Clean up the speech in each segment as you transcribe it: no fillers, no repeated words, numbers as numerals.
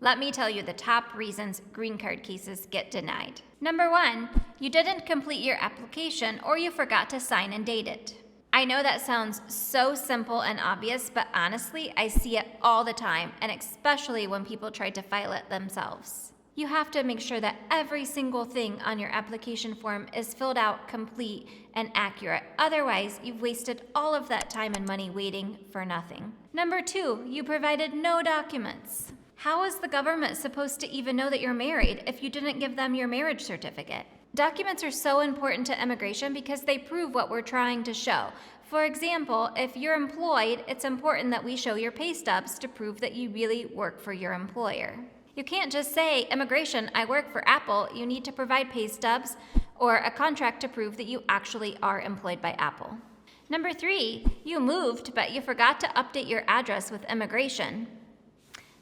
Let me tell you the top reasons green card cases get denied. Number 1, you didn't complete your application or you forgot to sign and date it. I know that sounds so simple and obvious, but honestly, I see it all the time, and especially when people try to file it themselves. You have to make sure that every single thing on your application form is filled out complete and accurate. Otherwise, you've wasted all of that time and money waiting for nothing. Number 2, you provided no documents. How is the government supposed to even know that you're married if you didn't give them your marriage certificate? Documents are so important to immigration because they prove what we're trying to show. For example, if you're employed, it's important that we show your pay stubs to prove that you really work for your employer. You can't just say, immigration, I work for Apple. You need to provide pay stubs or a contract to prove that you actually are employed by Apple. Number 3, you moved, but you forgot to update your address with immigration.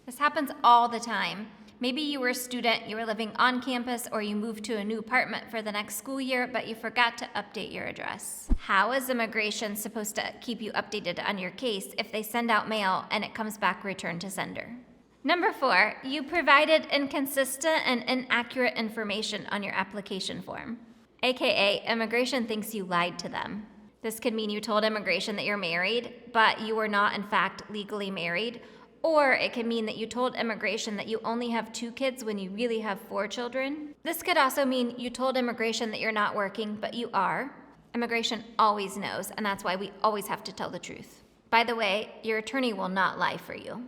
This happens all the time. Maybe you were a student, you were living on campus, or you moved to a new apartment for the next school year, but you forgot to update your address. How is immigration supposed to keep you updated on your case if they send out mail and it comes back returned to sender? Number 4, you provided inconsistent and inaccurate information on your application form. AKA, immigration thinks you lied to them. This could mean you told immigration that you're married, but you were not in fact legally married. Or it can mean that you told immigration that you only have 2 kids when you really have 4 children. This could also mean you told immigration that you're not working, but you are. Immigration always knows, and that's why we always have to tell the truth. By the way, your attorney will not lie for you.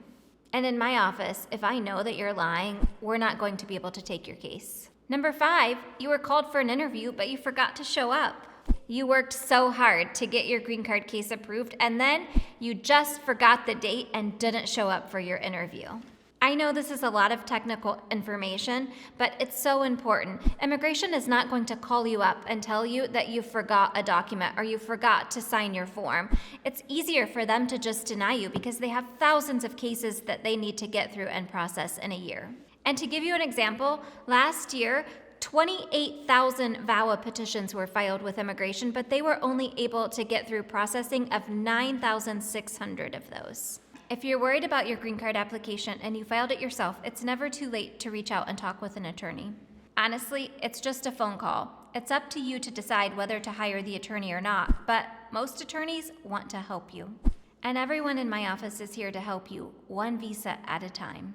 And in my office, if I know that you're lying, we're not going to be able to take your case. Number 5, you were called for an interview, but you forgot to show up. You worked so hard to get your green card case approved, and then you just forgot the date and didn't show up for your interview. I know this is a lot of technical information, but it's so important. Immigration is not going to call you up and tell you that you forgot a document or you forgot to sign your form. It's easier for them to just deny you because they have thousands of cases that they need to get through and process in a year. And to give you an example, last year, 28,000 VAWA petitions were filed with immigration, but they were only able to get through processing of 9,600 of those. If you're worried about your green card application and you filed it yourself, it's never too late to reach out and talk with an attorney. Honestly, it's just a phone call. It's up to you to decide whether to hire the attorney or not, but most attorneys want to help you. And everyone in my office is here to help you, one visa at a time.